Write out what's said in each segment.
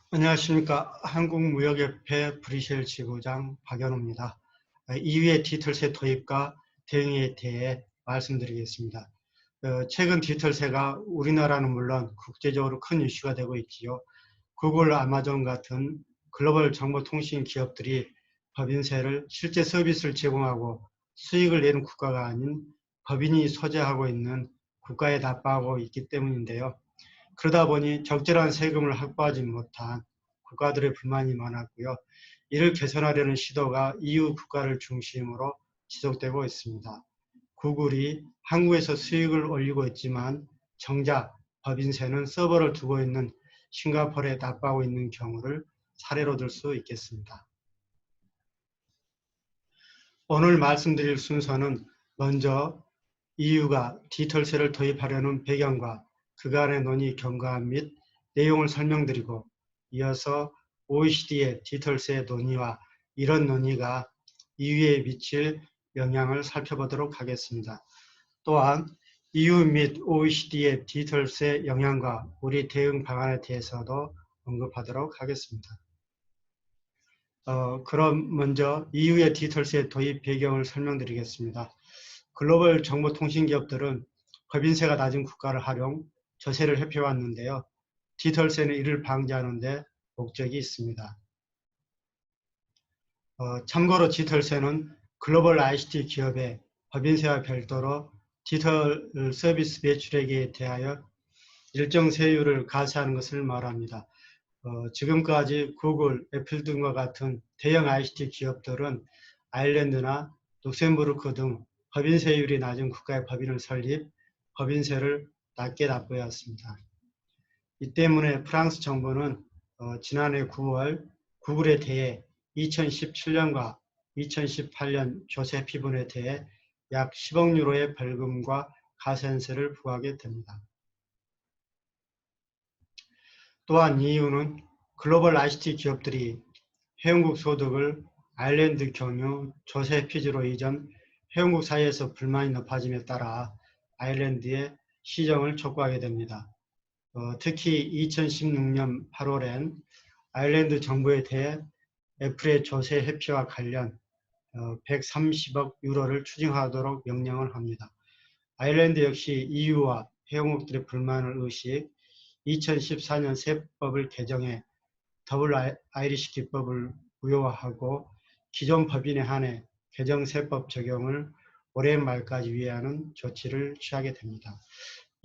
안녕하십니까. 한국무역협회 브뤼셀 지부장 박연호입니다. EU의 디지털세 도입과 대응에 대해 말씀드리겠습니다. 최근 디지털세가 우리나라는 물론 국제적으로 큰 이슈가 되고 있지요. 구글, 아마존 같은 글로벌 정보통신 기업들이 법인세를 실제 서비스를 제공하고 수익을 내는 국가가 아닌 법인이 소재하고 있는 국가에 납부하고 있기 때문인데요. 그러다 보니 적절한 세금을 확보하지 못한 국가들의 불만이 많았고요. 이를 개선하려는 시도가 EU 국가를 중심으로 지속되고 있습니다. 구글이 한국에서 수익을 올리고 있지만 정작 법인세는 서버를 두고 있는 싱가포르에 납부하고 있는 경우를 사례로 들 수 있겠습니다. 오늘 말씀드릴 순서는 먼저 EU가 디지털세를 도입하려는 배경과 그간의 논의 경과 및 내용을 설명드리고, 이어서 OECD의 디지털세 논의와 이런 논의가 EU에 미칠 영향을 살펴보도록 하겠습니다. 또한 EU 및 OECD의 디지털세 영향과 우리 대응 방안에 대해서도 언급하도록 하겠습니다. 그럼 먼저 EU의 디지털세 도입 배경을 설명드리겠습니다. 글로벌 정보통신 기업들은 법인세가 낮은 국가를 활용, 조세를 회피해왔는데요. 디지털세는 이를 방지하는 데 목적이 있습니다. 참고로 디지털세는 글로벌 ICT 기업의 법인세와 별도로 디지털 서비스 매출액에 대하여 일정 세율을 과세하는 것을 말합니다. 지금까지 구글, 애플 등과 같은 대형 ICT 기업들은 아일랜드나 룩셈부르크 등 법인세율이 낮은 국가의 법인을 설립, 법인세를 낮게 납부해왔습니다. 이 때문에 프랑스 정부는 지난해 9월 구글에 대해 2017년과 2018년 조세 피분에 대해 약 10억 유로의 벌금과 가산세를 부과하게 됩니다. 또한 EU는 글로벌 ICT 기업들이 회원국 소득을 아일랜드 경유 조세 피지로 이전 회원국 사이에서 불만이 높아짐에 따라 아일랜드의 시정을 촉구하게 됩니다. 특히 2016년 8월엔 아일랜드 정부에 대해 애플의 조세 회피와 관련 130억 유로를 추징하도록 명령을 합니다. 아일랜드 역시 EU와 회원국들의 불만을 의식 2014년 세법을 개정해 더블 아이리시 기법을 무효화하고 기존 법인에 한해 개정 세법 적용을 올해 말까지 위하는 조치를 취하게 됩니다.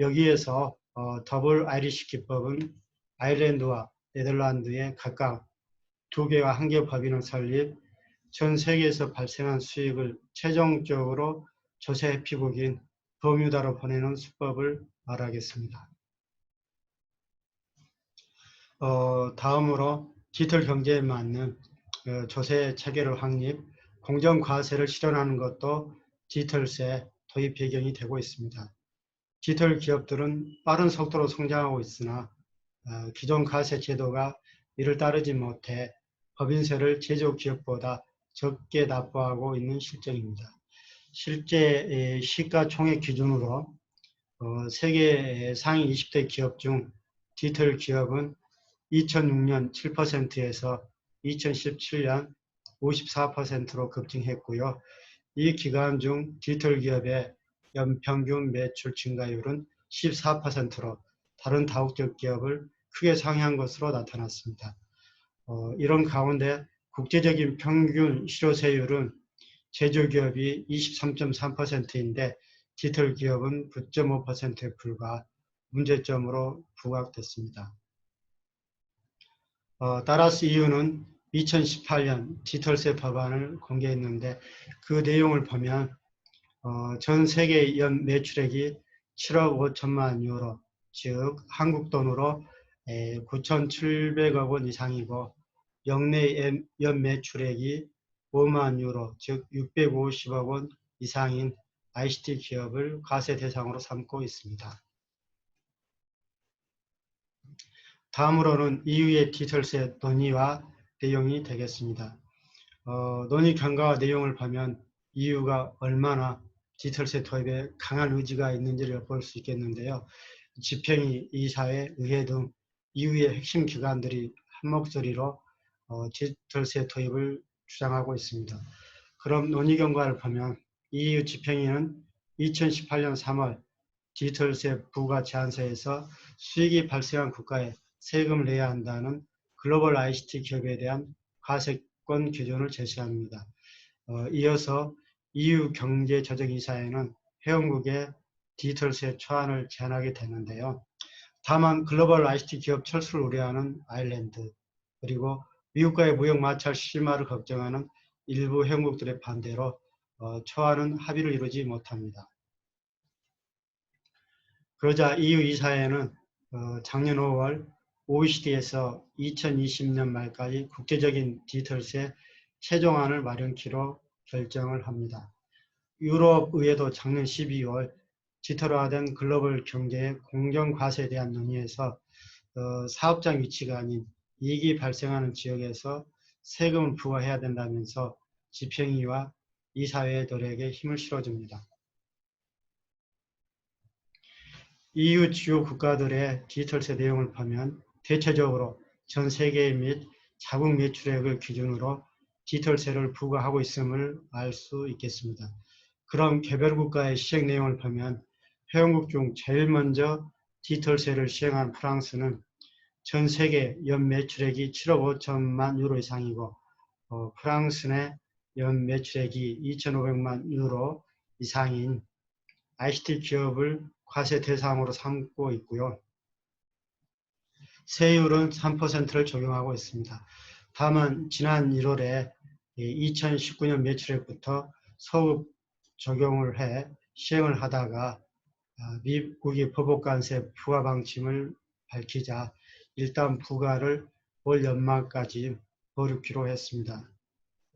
여기에서 더블 아이리시 기법은 아일랜드와 네덜란드에 각각 2개와 1개 법인을 설립, 전 세계에서 발생한 수익을 최종적으로 조세 회피국인 버뮤다로 보내는 수법을 말하겠습니다. 다음으로 디지털 경제에 맞는 조세 체계를 확립, 공정과세를 실현하는 것도 디지털세 도입 배경이 되고 있습니다. 디지털 기업들은 빠른 속도로 성장하고 있으나 기존 과세 제도가 이를 따르지 못해 법인세를 제조 기업보다 적게 납부하고 있는 실정입니다. 실제 시가총액 기준으로 세계 상위 20대 기업 중 디지털 기업은 2006년 7%에서 2017년 54%로 급증했고요. 이 기간 중 디지털 기업의 연평균 매출 증가율은 14%로 다른 다국적 기업을 크게 상회한 것으로 나타났습니다. 이런 가운데 국제적인 평균 실효세율은 제조기업이 23.3%인데 디지털 기업은 9.5%에 불과 문제점으로 부각됐습니다. 따라서 EU는 2018년 디지털세 법안을 공개했는데 그 내용을 보면 전 세계 연 매출액이 7억 5천만 유로, 즉 한국 돈으로 9,700억 원 이상이고 역내 연 매출액이 5만 유로, 즉 650억 원 이상인 ICT 기업을 과세 대상으로 삼고 있습니다. 다음으로는 EU의 디지털세 논의와 내용이 되겠습니다. 논의 경과와 내용을 보면 EU가 얼마나 디지털세 도입에 강한 의지가 있는지를 볼 수 있겠는데요. 집행위, 이사회, 의회 등 EU의 핵심 기관들이 한 목소리로 디지털세 도입을 주장하고 있습니다. 그럼 논의 결과를 보면 EU 집행위는 2018년 3월 디지털세 부과 제한서에서 수익이 발생한 국가에 세금을 내야 한다는 글로벌 ICT 기업에 대한 과세권 기준을 제시합니다. 이어서 EU 경제조정이사회는 회원국에 디지털세 초안을 제안하게 되는데요. 다만 글로벌 ICT 기업 철수를 우려하는 아일랜드, 그리고 미국과의 무역 마찰 심화를 걱정하는 일부 회원국들의 반대로 초안은 합의를 이루지 못합니다. 그러자 EU 이사회는 작년 5월 OECD에서 2020년 말까지 국제적인 디지털세 최종안을 마련키로 결정을 합니다. 유럽의회도 작년 12월 디지털화된 글로벌 경제의 공정과세에 대한 논의에서 사업장 위치가 아닌 이익이 발생하는 지역에서 세금을 부과해야 된다면서 집행위와 이사회의 노력에 힘을 실어줍니다. EU 주요 국가들의 디지털세 내용을 보면 대체적으로 전 세계 및 자국 매출액을 기준으로 디지털세를 부과하고 있음을 알 수 있겠습니다. 그럼 개별 국가의 시행 내용을 보면 회원국 중 제일 먼저 디지털세를 시행한 프랑스는 전 세계 연 매출액이 7억 5천만 유로 이상이고 프랑스 내 연 매출액이 2,500만 유로 이상인 ICT 기업을 과세 대상으로 삼고 있고요. 세율은 3%를 적용하고 있습니다. 다만 지난 1월에 2019년 매출액부터 소급 적용을 해 시행을 하다가 미국이 보복관세 부과 방침을 밝히자 일단 부과를 올 연말까지 거르기로 했습니다.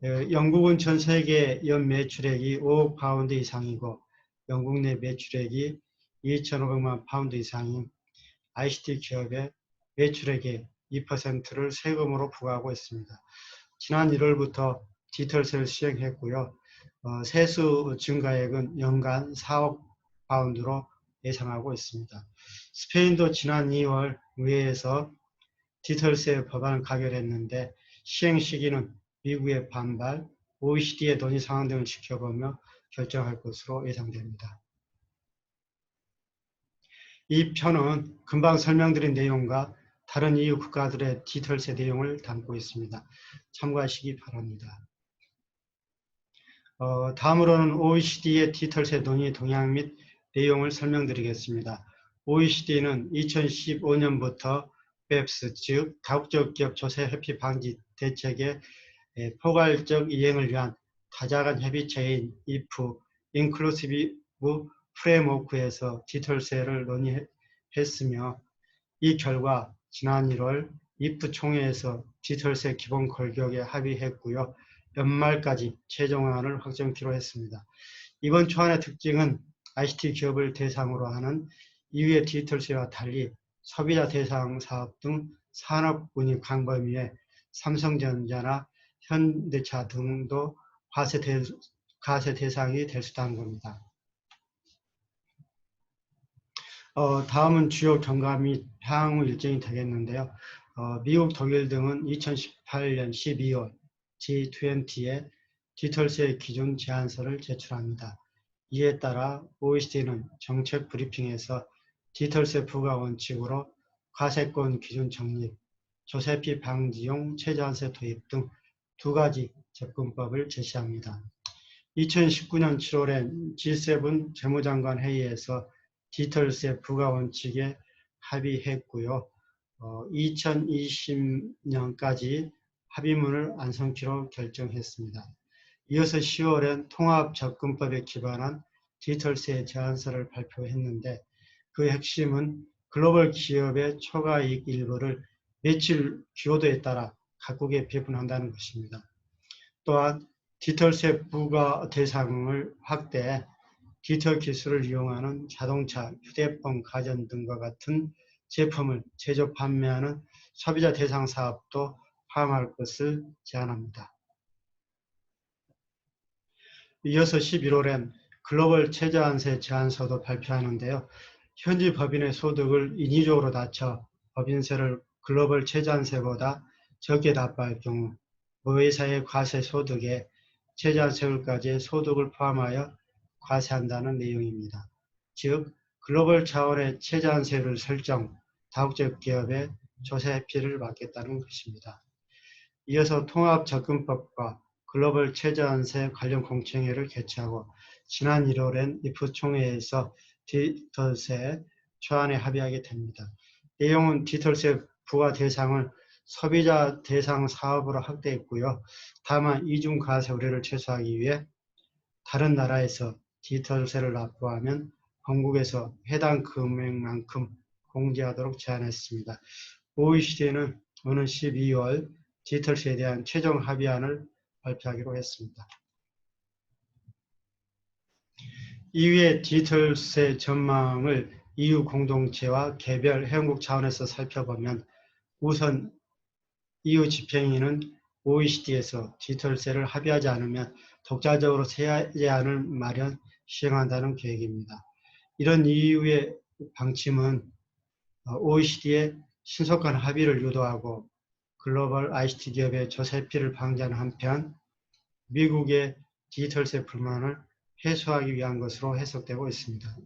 영국은 전 세계 연 매출액이 5억 파운드 이상이고 영국 내 매출액이 2,500만 파운드 이상인 ICT 기업의 매출액의 2%를 세금으로 부과하고 있습니다. 지난 1월부터 디지털세를 시행했고요. 세수 증가액은 연간 4억 파운드로 예상하고 있습니다. 스페인도 지난 2월 의회에서 디지털세 법안을 가결했는데 시행 시기는 미국의 반발, OECD의 논의 상황 등을 지켜보며 결정할 것으로 예상됩니다. 이 편은 금방 설명드린 내용과 다른 EU 국가들의 디지털세 내용을 담고 있습니다. 참고하시기 바랍니다. 다음으로는 OECD의 디지털세 논의 동향 및 내용을 설명드리겠습니다. OECD는 2015년부터 BEPS, 즉 다국적 기업 조세 회피 방지 대책의 포괄적 이행을 위한 다자간 협의체인 IF, Inclusive 프레임워크에서 디지털세를 논의했으며 이 결과 지난 1월 IF 총회에서 디지털세 기본 골격에 합의했고요. 연말까지 최종안을 확정키로 했습니다. 이번 초안의 특징은 ICT 기업을 대상으로 하는 이후의 디지털세와 달리 소비자 대상 사업 등 산업군이 광범위에 삼성전자나 현대차 등도 과세 대상이 될 수 있다는 겁니다. 다음은 주요 경과 및 향후 일정이 되겠는데요. 미국, 독일 등은 2018년 12월 G20에 디지털세 기준 제안서를 제출합니다. 이에 따라 OECD는 정책 브리핑에서 디지털세 부과 원칙으로 과세권 기준 정립, 조세피 방지용 최저한세 도입 등 두 가지 접근법을 제시합니다. 2019년 7월엔 G7 재무장관 회의에서 디지털세 부과 원칙에 합의했고요. 2020년까지 합의문을 안성키로 결정했습니다. 이어서 10월엔 통합접근법에 기반한 디지털세 제안서를 발표했는데 그 핵심은 글로벌 기업의 초과이익 일부를 매출 기여도에 따라 각국에 배분한다는 것입니다. 또한 디지털세 부과 대상을 확대해 디지털 기술을 이용하는 자동차, 휴대폰, 가전 등과 같은 제품을 제조 판매하는 소비자 대상 사업도 포함할 것을 제안합니다. 이어서 11월엔 글로벌 최저한세 제안서도 발표하는데요. 현지 법인의 소득을 인위적으로 낮춰 법인세를 글로벌 최저한세보다 적게 납부할 경우 모회사의 과세 소득에 최저세율까지의 소득을 포함하여 과세한다는 내용입니다. 즉 글로벌 차원의 최저한세율을 설정, 다국적 기업의 조세 회피를 막겠다는 것입니다. 이어서 통합접근법과 글로벌 최저한세 관련 공청회를 개최하고 지난 1월엔 IF 총회에서 디지털세 초안에 합의하게 됩니다. 내용은 디지털세 부과 대상을 소비자 대상 사업으로 확대했고요. 다만 이중과세 우려를 최소화하기 위해 다른 나라에서 디지털세를 납부하면 본국에서 해당 금액만큼 공제하도록 제안했습니다. OECD는 오는 12월 디지털세에 대한 최종 합의안을 발표하기로 했습니다. 이후에 디지털세 전망을 EU 공동체와 개별 회원국 차원에서 살펴보면 우선 EU 집행위는 OECD에서 디지털세를 합의하지 않으면 독자적으로 세제안을 마련, 시행한다는 계획입니다. 이런 EU의 방침은 OECD의 신속한 합의를 유도하고 글로벌 ICT 기업의 조세 회피를 방지하는 한편 미국의 디지털세 불만을 해소하기 위한 것으로 해석되고 있습니다.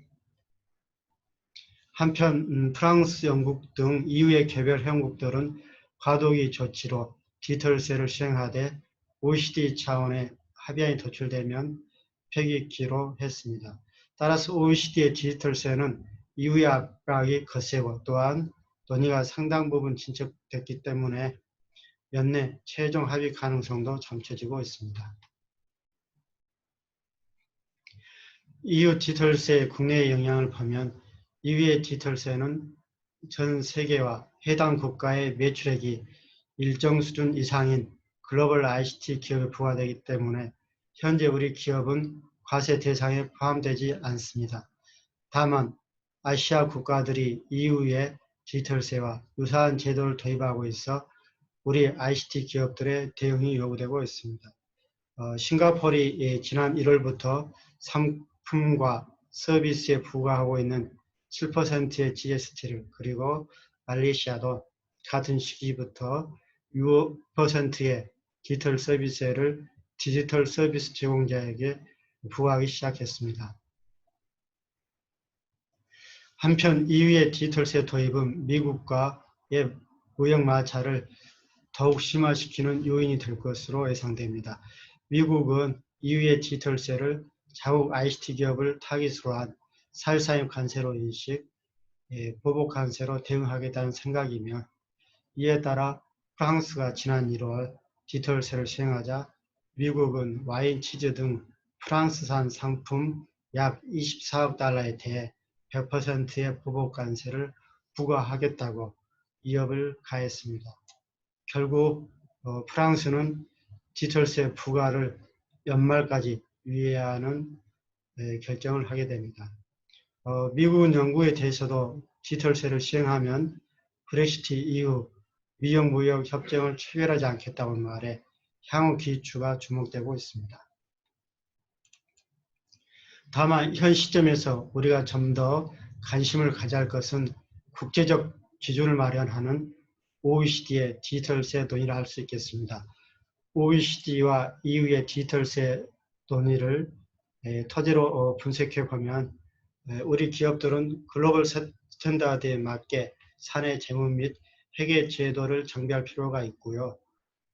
한편 프랑스, 영국 등 EU의 개별 회원국들은 과도기 조치로 디지털세를 시행하되 OECD 차원의 합의안이 도출되면 폐기키로 했습니다. 따라서 OECD의 디지털세는 EU의 압박이 거세고 또한 논의가 상당 부분 진척됐기 때문에 연내 최종 합의 가능성도 점쳐지고 있습니다. EU 디지털세의 국내의 영향을 보면 EU의 디지털세는 전 세계와 해당 국가의 매출액이 일정 수준 이상인 글로벌 ICT 기업에 부과되기 때문에 현재 우리 기업은 과세 대상에 포함되지 않습니다. 다만 아시아 국가들이 EU의 디지털세와 유사한 제도를 도입하고 있어 우리 ICT 기업들의 대응이 요구되고 있습니다. 싱가포르이 지난 1월부터 상품과 서비스에 부과하고 있는 7%의 GST를 그리고 말레이시아도 같은 시기부터 6%의 디지털 서비스세를 디지털 서비스 제공자에게 부과하기 시작했습니다. 한편 EU의 디지털세 도입은 미국과의 무역 마찰을 더욱 심화시키는 요인이 될 것으로 예상됩니다. 미국은 EU의 디지털세를 자국 ICT 기업을 타깃으로 한 사일사임 관세로 인식, 보복 관세로 대응하겠다는 생각이며 이에 따라 프랑스가 지난 1월 디지털세를 시행하자 미국은 와인, 치즈 등 프랑스산 상품 약 24억 달러에 대해 100%의 보복 관세를 부과하겠다고 위협을 가했습니다. 결국 프랑스는 디지털세 부과를 연말까지 유예하는 결정을 하게 됩니다. 미국은 영국에 대해서도 디지털세를 시행하면 브렉시트 이후 미국무역 협정을 체결하지 않겠다고 말해 향후 기추가 주목되고 있습니다. 다만 현 시점에서 우리가 좀 더 관심을 가져야 할 것은 국제적 기준을 마련하는 OECD의 디지털세 논의를 할 수 있겠습니다. OECD와 EU의 디지털세 논의를 토대로 분석해 보면 우리 기업들은 글로벌 스탠다드에 맞게 사내 재무 및 회계 제도를 정비할 필요가 있고요.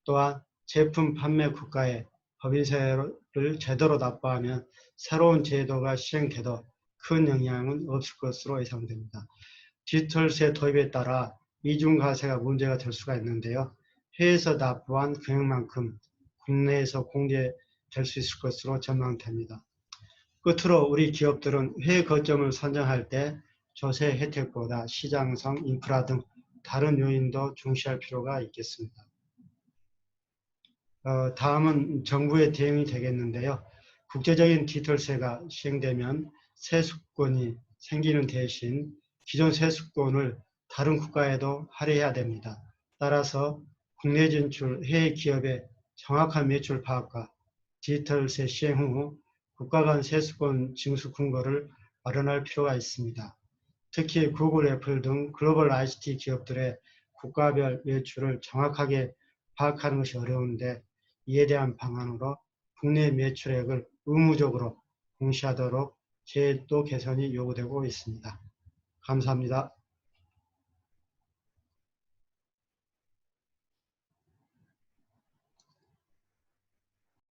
또한 제품 판매 국가에 법인세를 제대로 납부하면 새로운 제도가 시행돼도 큰 영향은 없을 것으로 예상됩니다. 디지털세 도입에 따라 이중과세가 문제가 될 수가 있는데요. 해외에서 납부한 금액만큼 국내에서 공제될 수 있을 것으로 전망됩니다. 끝으로 우리 기업들은 해외 거점을 선정할 때 조세 혜택보다 시장성, 인프라 등 다른 요인도 중시할 필요가 있겠습니다. 다음은 정부의 대응이 되겠는데요. 국제적인 디지털세가 시행되면 세수권이 생기는 대신 기존 세수권을 다른 국가에도 할애해야 됩니다. 따라서 국내 진출 해외 기업의 정확한 매출 파악과 디지털세 시행 후 국가 간 세수권 징수 근거를 마련할 필요가 있습니다. 특히 구글, 애플 등 글로벌 ICT 기업들의 국가별 매출을 정확하게 파악하는 것이 어려운데 이에 대한 방안으로 국내 매출액을 의무적으로 공시하도록 제도 개선이 요구되고 있습니다. 감사합니다.